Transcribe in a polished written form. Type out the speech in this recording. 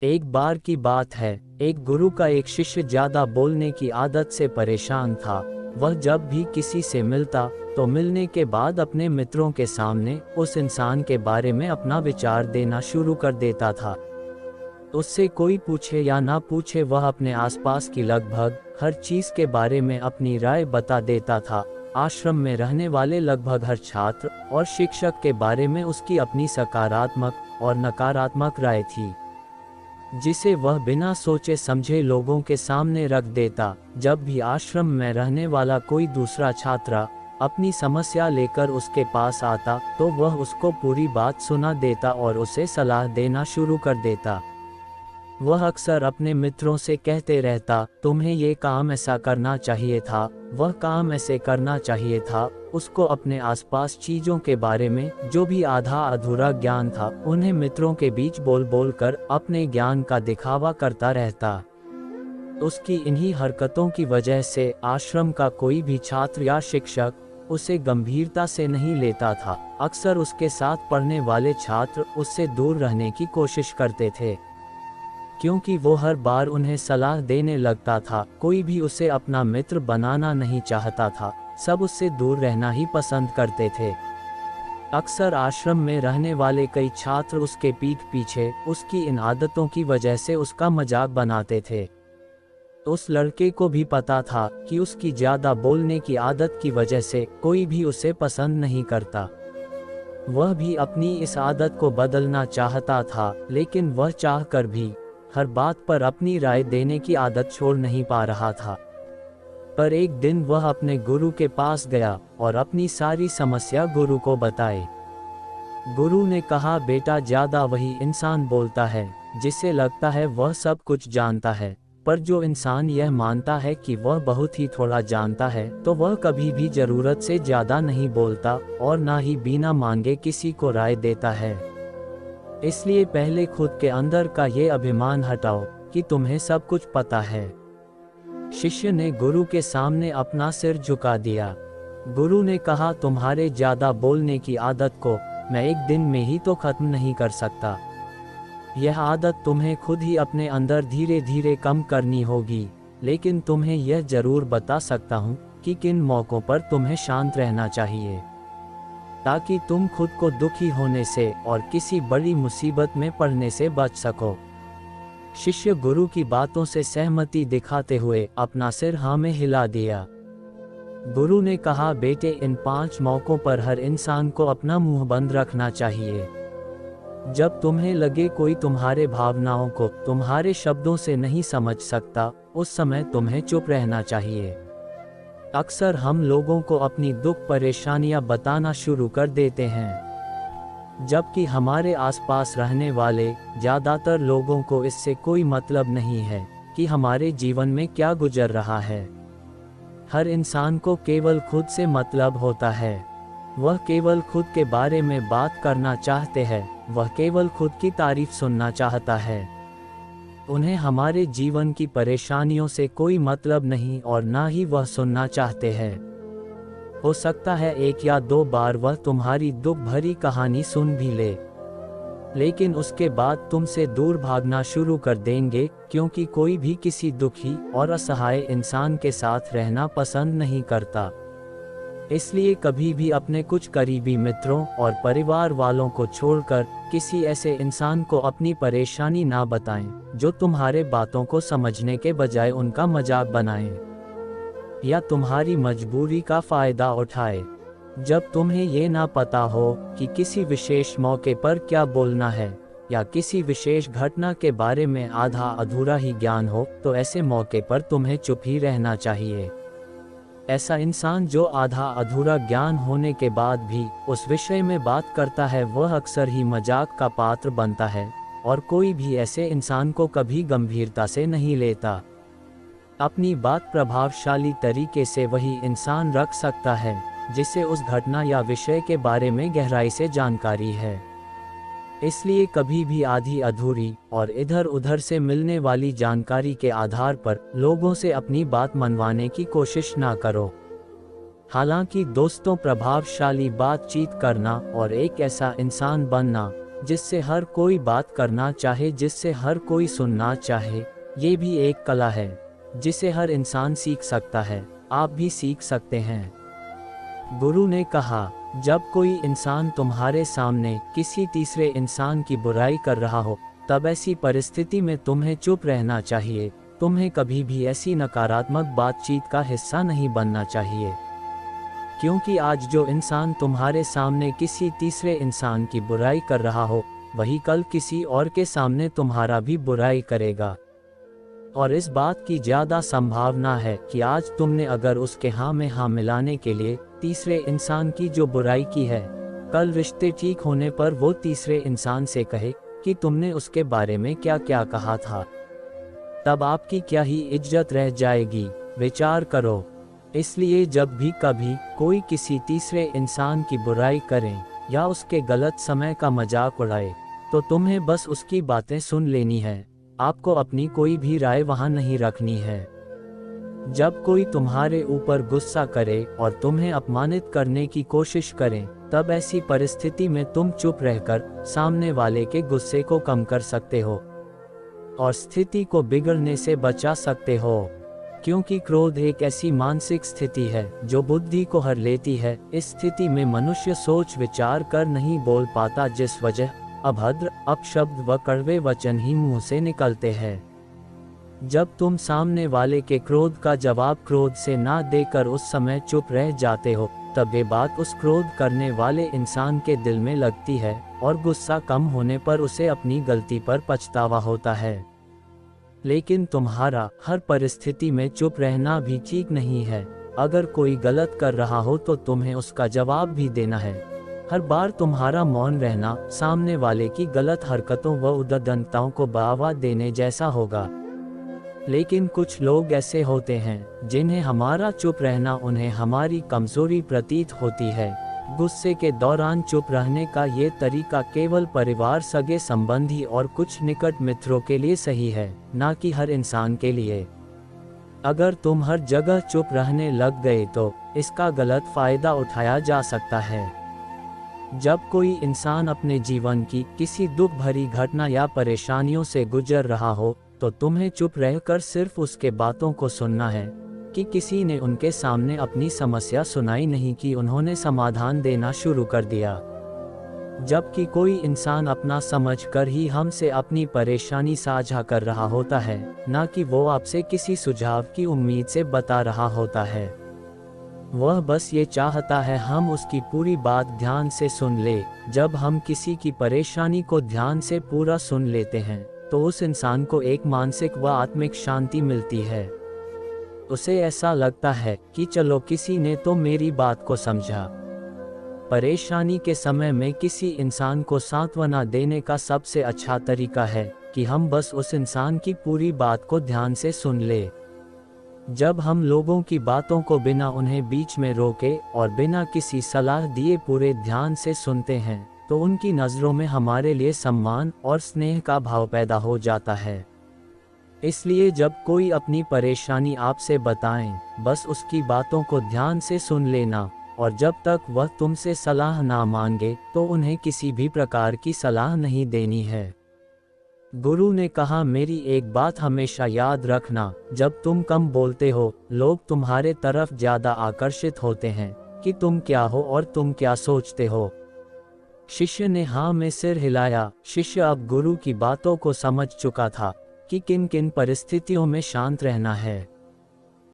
एक बार की बात है, एक गुरु का एक शिष्य ज्यादा बोलने की आदत से परेशान था। वह जब भी किसी से मिलता तो मिलने के बाद अपने मित्रों के सामने उस इंसान के बारे में अपना विचार देना शुरू कर देता था। उससे कोई पूछे या ना पूछे वह अपने आसपास की लगभग हर चीज के बारे में अपनी राय बता देता था। आश्रम में रहने वाले लगभग हर छात्र और शिक्षक के बारे में उसकी अपनी सकारात्मक और नकारात्मक राय थी, जिसे वह बिना सोचे समझे लोगों के सामने रख देता। जब भी आश्रम में रहने वाला कोई दूसरा छात्र अपनी समस्या लेकर उसके पास आता तो वह उसको पूरी बात सुना देता और उसे सलाह देना शुरू कर देता। वह अक्सर अपने मित्रों से कहते रहता, तुम्हें ये काम ऐसा करना चाहिए था, वह काम ऐसे करना चाहिए था। उसको अपने आसपास चीजों के बारे में जो भी आधा अधूरा ज्ञान था उन्हें मित्रों के बीच बोल बोल कर अपने ज्ञान का दिखावा करता रहता। उसकी इन्हीं हरकतों की वजह से आश्रम का कोई भी छात्र या शिक्षक उसे गंभीरता से नहीं लेता था। अक्सर उसके साथ पढ़ने वाले छात्र उससे दूर रहने की कोशिश करते थे, क्योंकि वो हर बार उन्हें सलाह देने लगता था। कोई भी उसे अपना मित्र बनाना नहीं चाहता था, सब उससे दूर रहना ही पसंद करते थे। अक्सर आश्रम में रहने वाले कई छात्र उसके पीठ पीछे उसकी इन आदतों की वजह से उसका मजाक बनाते थे। उस लड़के को भी पता था कि उसकी ज्यादा बोलने की आदत की वजह से कोई भी उसे पसंद नहीं करता। वह भी अपनी इस आदत को बदलना चाहता था, लेकिन वह चाहकर भी हर बात पर अपनी राय देने की आदत छोड़ नहीं पा रहा था। पर एक दिन वह अपने गुरु के पास गया और अपनी सारी समस्या गुरु को बताई। गुरु ने कहा, बेटा, ज्यादा वही इंसान बोलता है जिसे लगता है वह सब कुछ जानता है, पर जो इंसान यह मानता है कि वह बहुत ही थोड़ा जानता है तो वह कभी भी जरूरत से ज्यादा नहीं बोलता और ना ही बिना मांगे किसी को राय देता है। इसलिए पहले खुद के अंदर का ये अभिमान हटाओ कि तुम्हें सब कुछ पता है। शिष्य ने गुरु के सामने अपना सिर झुका दिया। गुरु ने कहा, तुम्हारे ज्यादा बोलने की आदत को मैं एक दिन में ही तो खत्म नहीं कर सकता। यह आदत तुम्हें खुद ही अपने अंदर धीरे धीरे कम करनी होगी, लेकिन तुम्हें यह जरूर बता सकता हूँ कि किन मौकों पर तुम्हें शांत रहना चाहिए, ताकि तुम खुद को दुखी होने से और किसी बड़ी मुसीबत में पड़ने से बच सको। शिष्य गुरु की बातों से सहमति दिखाते हुए अपना सिर हाँ में हिला दिया। गुरु ने कहा, बेटे, इन 5 मौकों पर हर इंसान को अपना मुंह बंद रखना चाहिए। जब तुम्हें लगे कोई तुम्हारे भावनाओं को तुम्हारे शब्दों से नहीं समझ सकता, उस समय तुम्हें चुप रहना चाहिए। अक्सर हम लोगों को अपनी दुख परेशानियां बताना शुरू कर देते हैं, जबकि हमारे आसपास रहने वाले ज़्यादातर लोगों को इससे कोई मतलब नहीं है कि हमारे जीवन में क्या गुजर रहा है। हर इंसान को केवल खुद से मतलब होता है। वह केवल खुद के बारे में बात करना चाहते हैं, वह केवल खुद की तारीफ सुनना चाहता है। उन्हें हमारे जीवन की परेशानियों से कोई मतलब नहीं और ना ही वह सुनना चाहते हैं। हो सकता है 1 या 2 बार वह तुम्हारी दुख भरी कहानी सुन भी ले, लेकिन उसके बाद तुमसे दूर भागना शुरू कर देंगे, क्योंकि कोई भी किसी दुखी और असहाय इंसान के साथ रहना पसंद नहीं करता। इसलिए कभी भी अपने कुछ करीबी मित्रों और परिवार वालों को छोड़कर किसी ऐसे इंसान को अपनी परेशानी ना बताएं जो तुम्हारे बातों को समझने के बजाय उनका मजाक बनाए या तुम्हारी मजबूरी का फायदा उठाए। जब तुम्हें ये ना पता हो कि किसी विशेष मौके पर क्या बोलना है या किसी विशेष घटना के बारे में आधा अधूरा ही ज्ञान हो, तो ऐसे मौके पर तुम्हें चुप ही रहना चाहिए। ऐसा इंसान जो आधा अधूरा ज्ञान होने के बाद भी उस विषय में बात करता है, वह अक्सर ही मजाक का पात्र बनता है और कोई भी ऐसे इंसान को कभी गंभीरता से नहीं लेता। अपनी बात प्रभावशाली तरीके से वही इंसान रख सकता है जिसे उस घटना या विषय के बारे में गहराई से जानकारी है। इसलिए कभी भी आधी अधूरी और इधर उधर से मिलने वाली जानकारी के आधार पर लोगों से अपनी बात मनवाने की कोशिश ना करो। हालांकि दोस्तों, प्रभावशाली बातचीत करना और एक ऐसा इंसान बनना जिससे हर कोई बात करना चाहे, जिससे हर कोई सुनना चाहे। ये भी एक कला है जिसे हर इंसान सीख सकता है, आप भी सीख सकते हैं। गुरु ने कहा, जब कोई इंसान तुम्हारे सामने किसी तीसरे इंसान की बुराई कर रहा हो, तब ऐसी परिस्थिति में तुम्हें चुप रहना चाहिए। तुम्हें कभी भी ऐसी नकारात्मक बातचीत का हिस्सा नहीं बनना चाहिए, क्योंकि आज जो इंसान तुम्हारे सामने किसी तीसरे इंसान की बुराई कर रहा हो, वही कल किसी और के सामने तुम्हारा भी बुराई करेगा। और इस बात की ज़्यादा संभावना है कि आज तुमने अगर उसके हाँ में हाँ मिलाने के लिए तीसरे इंसान की जो बुराई की है, कल रिश्ते ठीक होने पर वो तीसरे इंसान से कहे कि तुमने उसके बारे में क्या क्या कहा था, तब आपकी क्या ही इज्जत रह जाएगी। विचार करो। इसलिए जब भी कभी कोई किसी तीसरे इंसान की बुराई करे या उसके गलत समय का मजाक उड़ाए, तो तुम्हें बस उसकी बातें सुन लेनी है। आपको अपनी कोई भी राय वहां नहीं रखनी है। जब कोई तुम्हारे ऊपर गुस्सा करे और तुम्हें अपमानित करने की कोशिश करें, तब ऐसी परिस्थिति में तुम चुप रहकर सामने वाले के गुस्से को कम कर सकते हो और स्थिति को बिगड़ने से बचा सकते हो। क्योंकि क्रोध एक ऐसी मानसिक स्थिति है जो बुद्धि को हर लेती है। इस स्थिति में मनुष्य सोच विचार कर नहीं बोल पाता, जिस वजह अभद्र, अपशब्द व कड़वे वचन ही मुंह से निकलते हैं। जब तुम सामने वाले के क्रोध का जवाब क्रोध से ना देकर उस समय चुप रह जाते हो, तब ये बात उस क्रोध करने वाले इंसान के दिल में लगती है और गुस्सा कम होने पर उसे अपनी गलती पर पछतावा होता है। लेकिन तुम्हारा हर परिस्थिति में चुप रहना भी ठीक नहीं है। अगर कोई गलत कर रहा हो तो तुम्हें उसका जवाब भी देना है। हर बार तुम्हारा मौन रहना सामने वाले की गलत हरकतों व उद्दंडताओं को बढ़ावा देने जैसा होगा। लेकिन कुछ लोग ऐसे होते हैं जिन्हें हमारा चुप रहना उन्हें हमारी कमजोरी प्रतीत होती है। गुस्से के दौरान चुप रहने का ये तरीका केवल परिवार, सगे संबंधी और कुछ निकट मित्रों के लिए सही है, ना कि हर इंसान के लिए। अगर तुम हर जगह चुप रहने लग गए तो इसका गलत फायदा उठाया जा सकता है। जब कोई इंसान अपने जीवन की किसी दुख भरी घटना या परेशानियों से गुजर रहा हो, तो तुम्हें चुप रहकर सिर्फ उसके बातों को सुनना है कि किसी ने उनके सामने अपनी समस्या सुनाई नहीं कि उन्होंने समाधान देना शुरू कर दिया। जबकि कोई इंसान अपना समझकर ही हमसे अपनी परेशानी साझा कर रहा होता है, ना कि वो आपसे किसी सुझाव की उम्मीद से बता रहा होता है। वह बस ये चाहता है हम उसकी पूरी बात ध्यान से सुन ले। जब हम किसी की परेशानी को ध्यान से पूरा सुन लेते हैं, तो उस इंसान को एक मानसिक व आत्मिक शांति मिलती है। उसे ऐसा लगता है कि चलो किसी ने तो मेरी बात को समझा। परेशानी के समय में किसी इंसान को सांत्वना देने का सबसे अच्छा तरीका है कि हम बस उस इंसान की पूरी बात को ध्यान से सुन ले। जब हम लोगों की बातों को बिना उन्हें बीच में रोके और बिना किसी सलाह दिए पूरे ध्यान से सुनते हैं, तो उनकी नज़रों में हमारे लिए सम्मान और स्नेह का भाव पैदा हो जाता है। इसलिए जब कोई अपनी परेशानी आपसे बताएं, बस उसकी बातों को ध्यान से सुन लेना, और जब तक वह तुमसे सलाह ना मांगे तो उन्हें किसी भी प्रकार की सलाह नहीं देनी है। गुरु ने कहा, मेरी एक बात हमेशा याद रखना, जब तुम कम बोलते हो, लोग तुम्हारे तरफ ज़्यादा आकर्षित होते हैं कि तुम क्या हो और तुम क्या सोचते हो। शिष्य ने हाँ में सिर हिलाया। शिष्य अब गुरु की बातों को समझ चुका था कि किन किन परिस्थितियों में शांत रहना है।